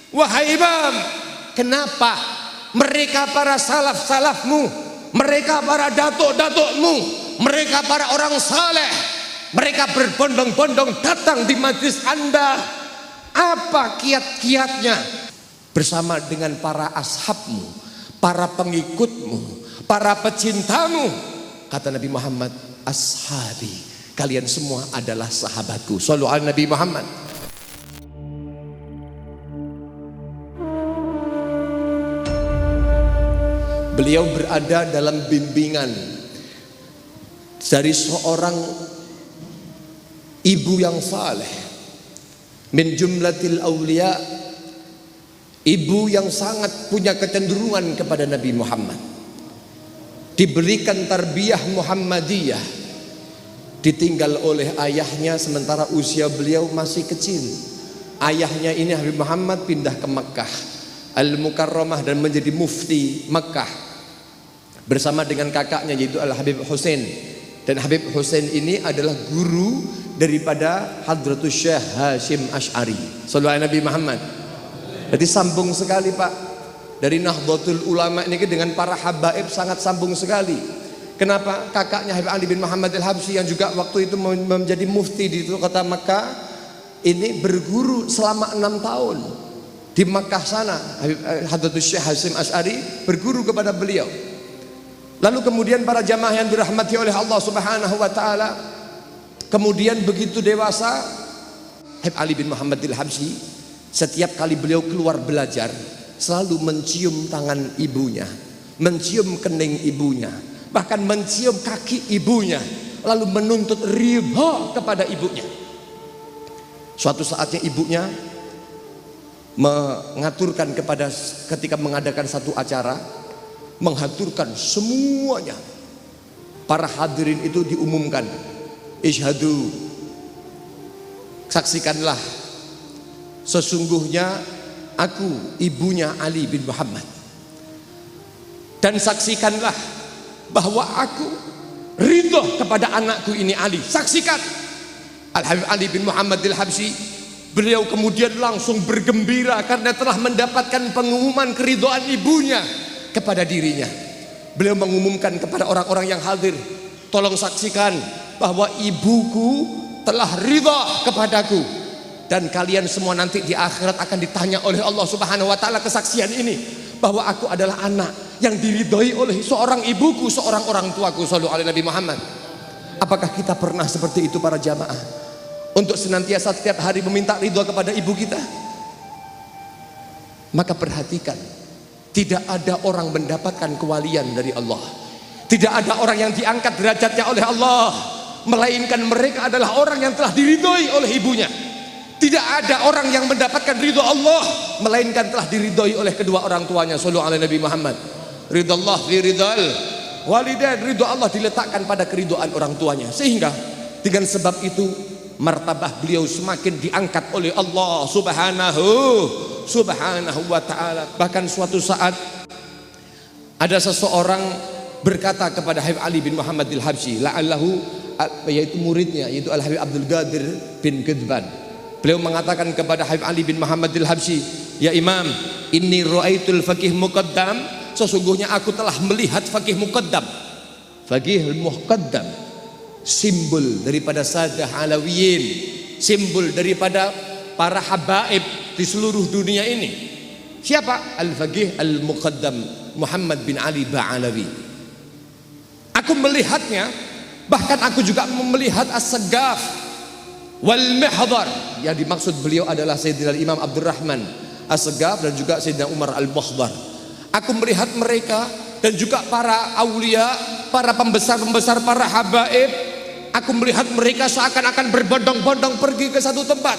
Wahai Imam, kenapa mereka para salaf-salafmu, mereka para datuk-datukmu, mereka para orang saleh, mereka berbondong-bondong datang di majlis Anda? Apa kiat-kiatnya? Bersama dengan para ashabmu, para pengikutmu, para pecintamu. Kata Nabi Muhammad, ashabi, kalian semua adalah sahabatku. Shallu ala Nabi Muhammad. Beliau berada dalam bimbingan dari seorang ibu yang saleh, min jumlatil awliya, ibu yang sangat punya kecenderungan kepada Nabi Muhammad, diberikan tarbiyah Muhammadiyah, ditinggal oleh ayahnya sementara usia beliau masih kecil. Ayahnya ini Habib Muhammad pindah ke Mekah Al-Mukarramah dan menjadi mufti Mekah bersama dengan kakaknya yaitu Al-Habib Husain. Dan Habib Husain ini adalah guru daripada Hadratus Syekh Hashim Asy'ari. Sallallahu alaihi Nabi Muhammad. Jadi sambung sekali Pak. Dari Nahdlatul Ulama ini dengan para habaib sangat sambung sekali. Kenapa? Kakaknya Habib Ali bin Muhammad Al-Habsyi yang juga waktu itu menjadi mufti di kota Makkah ini berguru selama 6 tahun di Makkah sana. Hadratus Syekh Hashim Asy'ari berguru kepada beliau. Lalu kemudian para jamaah yang dirahmati oleh Allah Subhanahu wa taala, kemudian begitu dewasa Habib Ali bin Muhammad Al-Habsyi setiap kali beliau keluar belajar selalu mencium tangan ibunya, mencium kening ibunya, bahkan mencium kaki ibunya, lalu menuntut ridha kepada ibunya. Suatu saatnya ibunya mengaturkan ketika mengadakan satu acara, menghaturkan semuanya. Para hadirin itu diumumkan, isyhadu, saksikanlah sesungguhnya aku ibunya Ali bin Muhammad, dan saksikanlah bahwa aku ridho kepada anakku ini Ali. Saksikan. Al-Habib Ali bin Muhammad Al-Habsyi, beliau kemudian langsung bergembira karena telah mendapatkan pengumuman keridhaan ibunya kepada dirinya. Beliau mengumumkan kepada orang-orang yang hadir, tolong saksikan bahwa ibuku telah ridha kepadaku, dan kalian semua nanti di akhirat akan ditanya oleh Allah Subhanahu wa taala kesaksian ini bahwa aku adalah anak yang diridhoi oleh seorang ibuku, seorang orang tuaku. Shallallahu alaihi Nabi Muhammad. Apakah kita pernah seperti itu para jamaah, untuk senantiasa setiap hari meminta ridha kepada ibu kita? Maka perhatikan, tidak ada orang mendapatkan kewalian dari Allah, tidak ada orang yang diangkat derajatnya oleh Allah, melainkan mereka adalah orang yang telah diridhoi oleh ibunya. Tidak ada orang yang mendapatkan ridho Allah melainkan telah diridhoi oleh kedua orang tuanya. Sallallahu alaihi Nabi Muhammad. Ridallah fi ridal walidain, ridho Allah diletakkan pada keridhaan orang tuanya, sehingga dengan sebab itu martabah beliau semakin diangkat oleh Allah Subhanahu wa ta'ala. Bahkan suatu saat ada seseorang berkata kepada Habib Ali bin Muhammad Al-Habsyi, la'allahu, yaitu muridnya, yaitu Al-Habib Abdul Qadir bin Qidban. Beliau mengatakan kepada Habib Ali bin Muhammad Al-Habsyi, ya Imam, inni ra'aitul faqih muqaddam, sesungguhnya aku telah melihat faqih muqaddam. Faqih muqaddam, simbol daripada Sadah Alawiyin, simbol daripada para habaib di seluruh dunia ini. Siapa? Al-Faqih Al-Muqaddam Muhammad bin Ali Ba'alawi. Aku melihatnya, bahkan aku juga melihat As-Saggaf wal Mihdar. Yang dimaksud beliau adalah Sayyidina Imam Abdurrahman As-Saggaf dan juga Sayyidina Umar Al-Mihdar. Aku melihat mereka dan juga para aulia, para pembesar-pembesar, para habaib. Aku melihat mereka seakan-akan berbondong-bondong pergi ke satu tempat.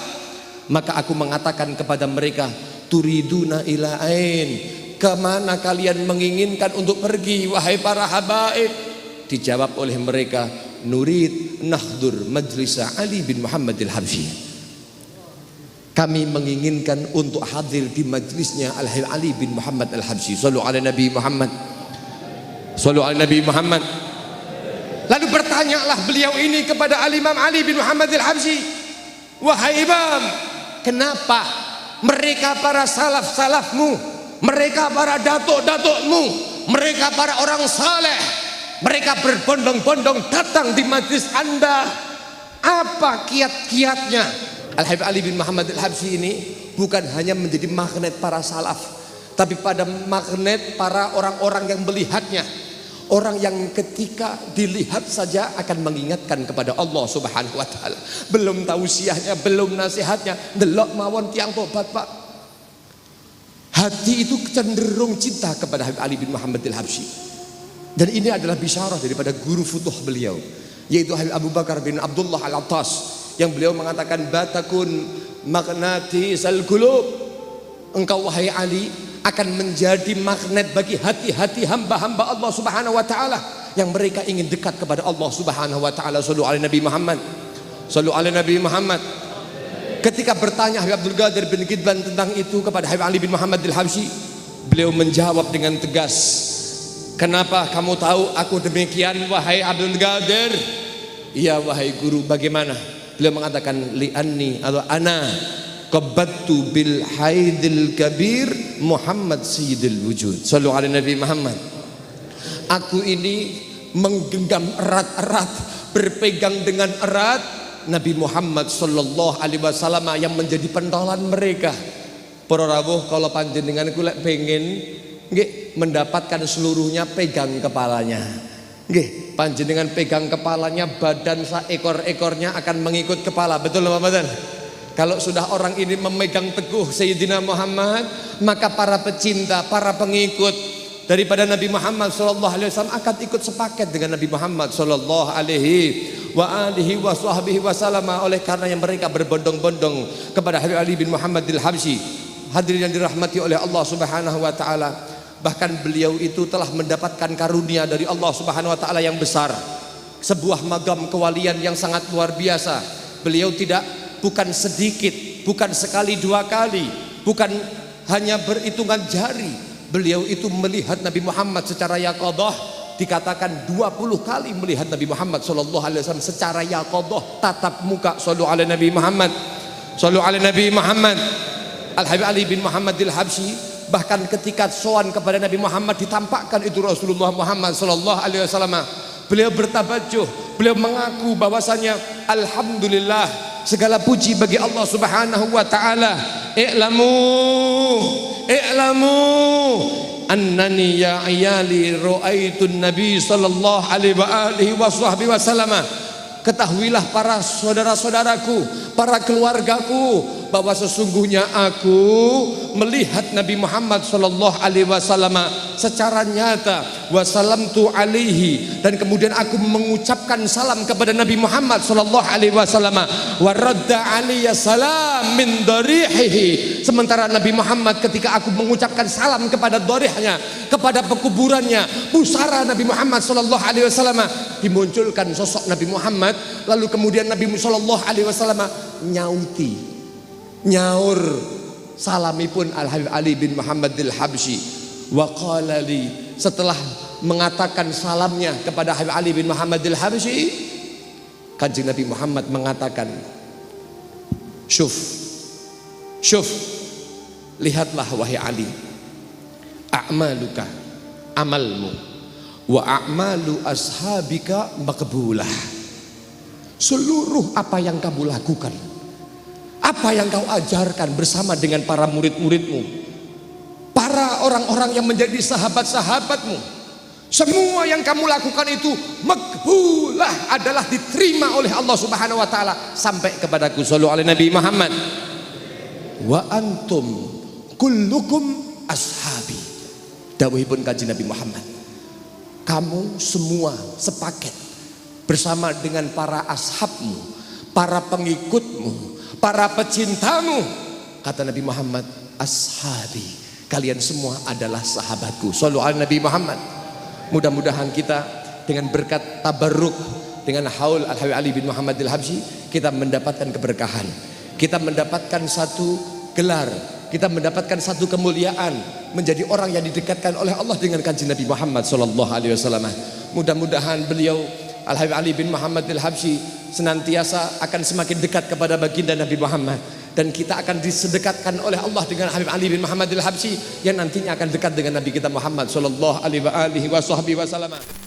Maka aku mengatakan kepada mereka, turiduna ila ain, kemana kalian menginginkan untuk pergi wahai para habaib? Dijawab oleh mereka, nurid nahdur majlisa Ali bin Muhammad Al-Habsyi. Kami menginginkan untuk hadir di majlisnya Al-Habib Ali bin Muhammad Al-Habsyi. Sallallahu alaihi Nabi Muhammad. Sallallahu alaihi Nabi Muhammad. Lalu bertanyalah beliau ini kepada Al-Imam Ali bin Muhammad Al-Habsyi, wahai Imam, kenapa mereka para salaf-salafmu, mereka para datuk-datukmu, mereka para orang saleh, mereka berbondong-bondong datang di majlis Anda. Apa kiat-kiatnya? Al-Habib Ali bin Muhammad Al-Habsyi ini bukan hanya menjadi magnet para salaf, tapi pada magnet para orang-orang yang melihatnya. Orang yang ketika dilihat saja akan mengingatkan kepada Allah Subhanahu wa taala. Belum tausiahnya, belum nasihatnya, delok mawon tiang tobat, Pak. Hati itu cenderung cinta kepada Habib Ali bin Muhammad Al-Habsyi. Dan ini adalah bisyarah daripada guru futuh beliau, yaitu Habib Abu Bakar bin Abdullah Al-Attas, yang beliau mengatakan, batakun magnatisal qulub, engkau wahai Ali akan menjadi magnet bagi hati-hati hamba-hamba Allah Subhanahu wa taala yang mereka ingin dekat kepada Allah Subhanahu wa taala. Shallu ala Nabi Muhammad, shallu ala Nabi Muhammad. Ketika bertanya Habib Abdul Qadir bin Kidban tentang itu kepada Habib Ali bin Muhammad Al-Habsyi, beliau menjawab dengan tegas, kenapa kamu tahu aku demikian wahai Abdul Qadir? Iya wahai guru, bagaimana? Beliau mengatakan, li'anni atau ana qabattu bil haidil kabir Muhammad sayyidil wujud. Sallu ala Nabi Muhammad. Aku ini menggenggam erat-erat, berpegang dengan erat Nabi Muhammad sallallahu alaihi wasallam yang menjadi pentolan mereka. Para rawuh, kalau panjenengan kula pengen nggih mendapatkan seluruhnya, pegang kepalanya. Nggih, panjenengan pegang kepalanya, badan seekor-ekornya akan mengikut kepala. Betul apa betul? Kalau sudah orang ini memegang teguh Sayyidina Muhammad, maka para pecinta, para pengikut daripada Nabi Muhammad SAW akan ikut sepaket dengan Nabi Muhammad SAW. Oleh karena yang mereka berbondong-bondong kepada Habib Ali bin Muhammad Al-Habsyi. Hadirin yang dirahmati oleh Allah Subhanahu wa taala, bahkan beliau itu telah mendapatkan karunia dari Allah Subhanahu wa taala yang besar, sebuah magam kewalian yang sangat luar biasa. Beliau bukan sedikit, bukan sekali dua kali, bukan hanya berhitungan jari. Beliau itu melihat Nabi Muhammad secara yaqadhah, dikatakan 20 kali melihat Nabi Muhammad SAW secara yaqadhah, tatap muka. Shallu ala Nabi Muhammad, shallu ala Nabi Muhammad. Al-Habib Ali bin Muhammad Al-Habsyi bahkan ketika sowan kepada Nabi Muhammad ditampakkan itu Rasulullah Muhammad SAW, beliau bertabajuh, beliau mengaku bahwasanya alhamdulillah, segala puji bagi Allah Subhanahu wa taala. I'lamu annani ya ayali ra'aitun nabi sallallahu alaihi wasallam. Ketahuilah para saudara-saudaraku, para keluargaku, bahwa sesungguhnya aku melihat Nabi Muhammad sallallahu alaihi wasallam secara nyata. Wasalamtu alaihi, dan kemudian aku mengucapkan salam kepada Nabi Muhammad sallallahu alaihi wasallam. Wa radda alaiya salam min darihihi, sementara Nabi Muhammad ketika aku mengucapkan salam kepada darihnya, kepada pekuburannya, pusara Nabi Muhammad sallallahu alaihi wasallam, dimunculkan sosok Nabi Muhammad. Lalu kemudian Nabi sallallahu alaihi wasallam nyaur salamipun Al-Habib Ali bin Muhammad Al-Habsyi. Wa qala li, setelah mengatakan salamnya kepada Habib Ali bin Muhammad Al-Habsyi, Kanjeng Nabi Muhammad mengatakan, syuf, lihatlah wahai Ali, a'maluka, amalmu, wa a'malu ashabika maqbulah. Seluruh apa yang kamu lakukan, apa yang kau ajarkan bersama dengan para murid-muridmu, para orang-orang yang menjadi sahabat-sahabatmu, semua yang kamu lakukan itu makbulah, adalah diterima oleh Allah Subhanahu wa taala sampai kepadaku. Shallu ala Nabi Muhammad. Wa antum kullukum ashabi, dawuhipun Kanjeng Nabi Muhammad, kamu semua sepaket bersama dengan para ashabmu, para pengikutmu, para pecintamu. Kata Nabi Muhammad, ashabi, kalian semua adalah sahabatku. Shallu ala Nabi Muhammad. Mudah-mudahan kita dengan berkat tabarruk dengan haul Al-Habib Ali bin Muhammad Al-Habsyi, kita mendapatkan keberkahan, kita mendapatkan satu gelar, kita mendapatkan satu kemuliaan, menjadi orang yang didekatkan oleh Allah dengan Kanjeng Nabi Muhammad sallallahu alaihi wasallam. Mudah-mudahan beliau Al-Habib Ali bin Muhammad Al-Habsyi senantiasa akan semakin dekat kepada baginda Nabi Muhammad, dan kita akan disedekatkan oleh Allah dengan Habib Ali bin Muhammad al-Habsyi yang nantinya akan dekat dengan Nabi kita Muhammad sallallahu alaihi wasallam.